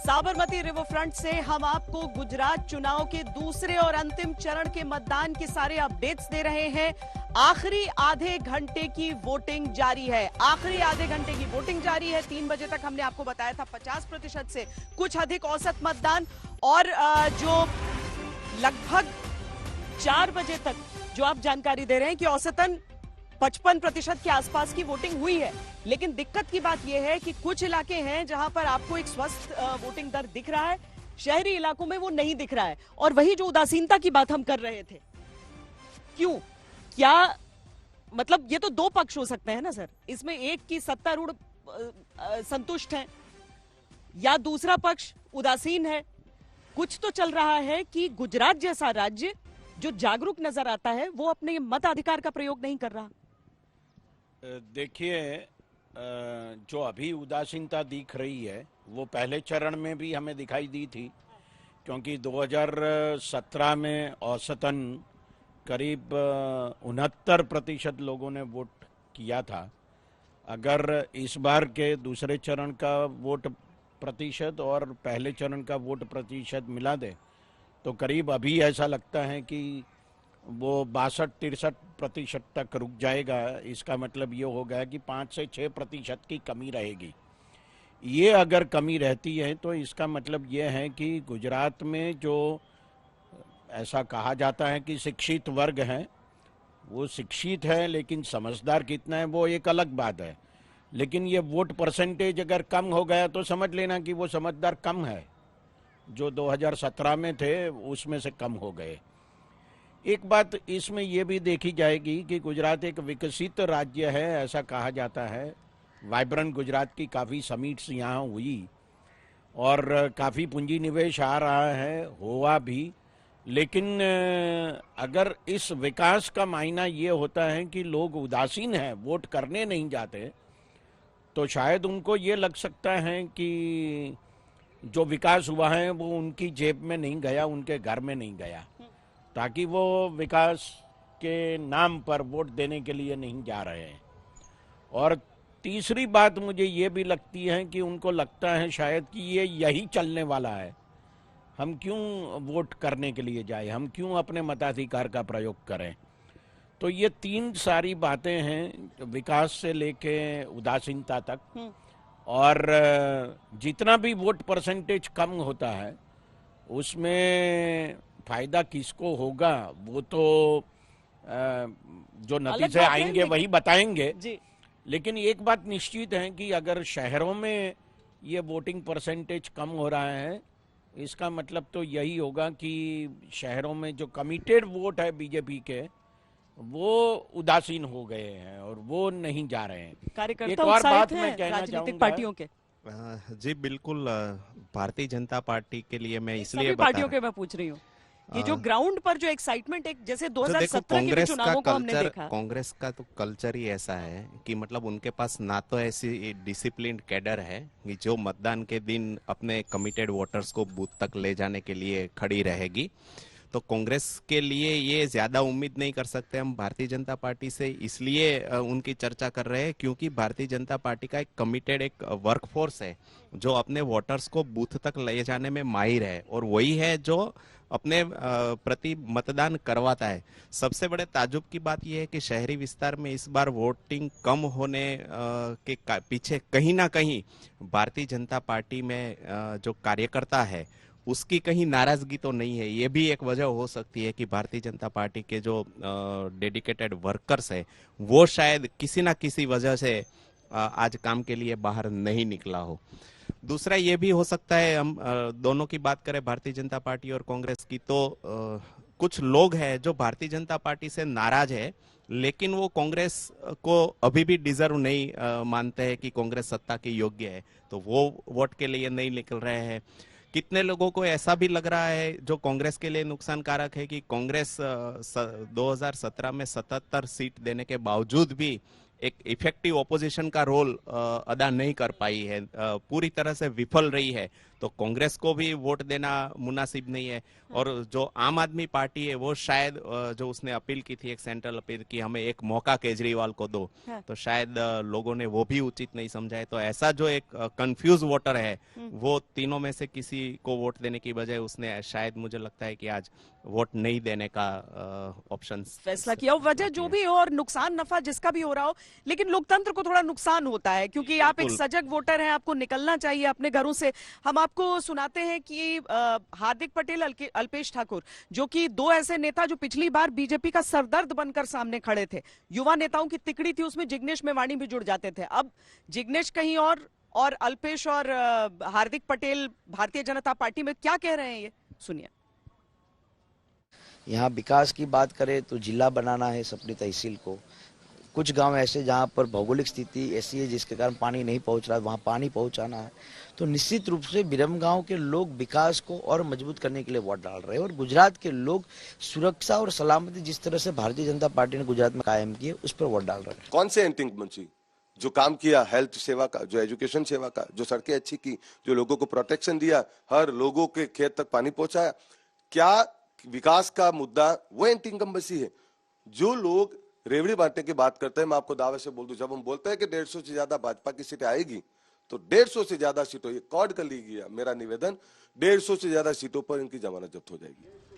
Sabarmati river front से हम आपको गुजरात चुनाव के दूसरे और अंतिम चरण के मतदान के सारे अपडेट्स दे रहे हैं। आखिरी आधे घंटे की वोटिंग जारी है। आखिरी आधे घंटे की वोटिंग जारी है। 3 बजे तक हमने आपको बताया था 50% से कुछ अधिक औसत मतदान, और जो लगभग 4 बजे तक जो आप जानकारी दे रहे हैं कि औसतन 55% के आसपास की वोटिंग हुई है। लेकिन दिक्कत की बात यह है कि कुछ इलाके हैं जहां पर आपको एक स्वस्थ वोटिंग दर दिख रहा है, शहरी इलाकों में वो नहीं दिख रहा है। और वही जो उदासीनता की बात हम कर रहे थे, क्यों, क्या मतलब, ये तो दो पक्ष हो सकते हैं ना सर, इसमें एक की सत्तारूढ़ संतुष्ट है या दूसरा पक्ष उदासीन है। कुछ तो चल रहा है कि गुजरात जैसा राज्य जो जागरूक नजर आता है वो अपने मताधिकार का प्रयोग नहीं कर रहा। देखिए, जो अभी उदासीनता दिख रही है वो पहले चरण में भी हमें दिखाई दी थी, क्योंकि 2017 में औसतन करीब 69% लोगों ने वोट किया था। अगर इस बार के दूसरे चरण का वोट प्रतिशत और पहले चरण का वोट प्रतिशत मिला दे तो करीब अभी ऐसा लगता है कि वो 62-63% तक रुक जाएगा। इसका मतलब ये हो गया कि 5 से 6% की कमी रहेगी। ये अगर कमी रहती है तो इसका मतलब ये है कि गुजरात में जो ऐसा कहा जाता है कि शिक्षित वर्ग है, वो शिक्षित है, लेकिन समझदार कितना है वो एक अलग बात है। लेकिन ये वोट परसेंटेज अगर कम हो गया तो समझ लेना कि वो समझदार कम है, जो 2017 में थे उसमें से कम हो गए। एक बात इसमें यह भी देखी जाएगी कि गुजरात एक विकसित राज्य है, ऐसा कहा जाता है। वाइब्रेंट गुजरात की काफ़ी समिट्स यहाँ हुई और काफ़ी पूंजी निवेश आ रहा है, हुआ भी। लेकिन अगर इस विकास का मायना ये होता है कि लोग उदासीन हैं, वोट करने नहीं जाते, तो शायद उनको ये लग सकता है कि जो विकास हुआ है वो उनकी जेब में नहीं गया, उनके घर में नहीं गया, ताकि वो विकास के नाम पर वोट देने के लिए नहीं जा रहे हैं। और तीसरी बात मुझे ये भी लगती है कि उनको लगता है शायद कि ये यही चलने वाला है, हम क्यों वोट करने के लिए जाए, हम क्यों अपने मताधिकार का प्रयोग करें। तो ये 3 सारी बातें हैं, विकास से लेके उदासीनता तक। और जितना भी वोट परसेंटेज कम होता है उसमें फायदा किसको होगा वो तो जो नतीजे आएंगे वही बताएंगे जी। लेकिन एक बात निश्चित है कि अगर शहरों में ये वोटिंग परसेंटेज कम हो रहा है, इसका मतलब तो यही होगा कि शहरों में जो कमिटेड वोट है बीजेपी के, वो उदासीन हो गए हैं और वो नहीं जा रहे हैं। कार्यकर्ता एक और बात मैं कहना चाहूंगा पार्टियों के जी बिल्कुल, भारतीय जनता पार्टी के लिए मैं इसलिए पार्टियों के मैं पूछ रही हूँ कि जो ग्राउंड पर जो एक्साइटमेंट, एक जैसे 2017 के चुनावों को हमने देखा, कांग्रेस का तो कल्चर ही ऐसा है कि मतलब उनके पास ना तो ऐसी डिसिप्लिन्ड कैडर है कि जो मतदान के दिन अपने कमिटेड वोटर्स को बूथ तक ले जाने के लिए खड़ी रहेगी। तो कांग्रेस के लिए ये ज्यादा उम्मीद नहीं कर सकते हम भारतीय जनता पार्टी से, इसलिए उनकी चर्चा कर रहे हैं क्योंकि भारतीय जनता पार्टी का एक कमिटेड एक वर्कफोर्स है जो अपने वोटर्स को बूथ तक ले जाने में माहिर है, और वही है जो अपने प्रति मतदान करवाता है। सबसे बड़े ताजुब की बात यह है कि शहरी विस्तार में इस बार वोटिंग कम होने के पीछे कहीं ना कहीं भारतीय जनता पार्टी में जो कार्यकर्ता है उसकी कहीं नाराजगी तो नहीं है। ये भी एक वजह हो सकती है कि भारतीय जनता पार्टी के जो डेडिकेटेड वर्कर्स है वो शायद किसी ना किसी वजह से आज काम के लिए बाहर नहीं निकला हो। दूसरा ये भी हो सकता है, हम दोनों की बात करें भारतीय जनता पार्टी और कांग्रेस की, तो कुछ लोग हैं जो भारतीय जनता पार्टी से नाराज है लेकिन वो कांग्रेस को अभी भी डिजर्व नहीं मानते हैं कि कांग्रेस सत्ता के योग्य है, तो वो वोट के लिए नहीं निकल रहे हैं। कितने लोगों को ऐसा भी लग रहा है जो कांग्रेस के लिए नुकसानकारक है कि कांग्रेस 2017 में 77 सीट देने के बावजूद भी एक इफेक्टिव ऑपोजिशन का रोल अदा नहीं कर पाई है, पूरी तरह से विफल रही है, तो कांग्रेस को भी वोट देना मुनासिब नहीं है। और जो आम आदमी पार्टी है वो शायद जो उसने अपील की थी, एक सेंट्रल अपील की हमें एक मौका केजरीवाल को दो, तो शायद लोगों ने वो भी उचित नहीं समझा है। तो ऐसा जो एक कंफ्यूज वोटर है वो तीनों में से किसी को वोट देने की बजाय उसने शायद मुझे लगता है कि आज वोट नहीं देने का ऑप्शन फैसला किया। वजह जो भी हो और नुकसान नफा जिसका भी हो रहा हो, लेकिन लोकतंत्र को थोड़ा नुकसान होता है क्योंकि आप एक सजग वोटर हैं, आपको निकलना चाहिए अपने घरों से। हम आपको सुनाते हैं कि हार्दिक पटेल, अल्पेश ठाकुर, जो कि दो ऐसे नेता जो पिछली बार बीजेपी का सरदर्द बनकर सामने खड़े थे, युवा नेताओं की तिकड़ी थी, उसमें जिग्नेश मेवाणी भी जुड़ जाते थे। अब जिग्नेश कहीं और अल्पेश और हार्दिक पटेल भारतीय जनता पार्टी में क्या कह रहे हैं, ये सुनिए। यहाँ विकास की बात करें तो जिला बनाना है अपनी तहसील को। कुछ गांव ऐसे जहाँ पर भौगोलिक स्थिति ऐसी है जिसके कारण पानी नहीं पहुँच रहा है, वहाँ पानी पहुँचाना है। तो निश्चित रूप से बिरम गांव के लोग विकास को और मजबूत करने के लिए वोट डाल रहे हैं। और गुजरात के लोग सुरक्षा और सलामती जिस तरह से भारतीय जनता पार्टी ने गुजरात में कायम की है, उस पर वोट डाल रहे हैं। कौन से एंटी इनकम्बेंसी जो काम किया, हेल्थ सेवा का, जो एजुकेशन सेवा का, जो सड़कें अच्छी की, जो लोगों को प्रोटेक्शन दिया, हर लोगों के खेत तक पानी पहुंचाया, क्या विकास का मुद्दा वो एंटी इनकम्बेंसी है? जो लोग रेवड़ी बांटने की बात करते हैं, मैं आपको दावे से बोल दूं, जब हम बोलते हैं कि 150 से ज्यादा भाजपा की सीटें आएगी, तो 150 से ज्यादा सीटों, ये कॉर्ड कर ली गया मेरा निवेदन, 150 से ज्यादा सीटों पर इनकी जमानत जब्त हो जाएगी।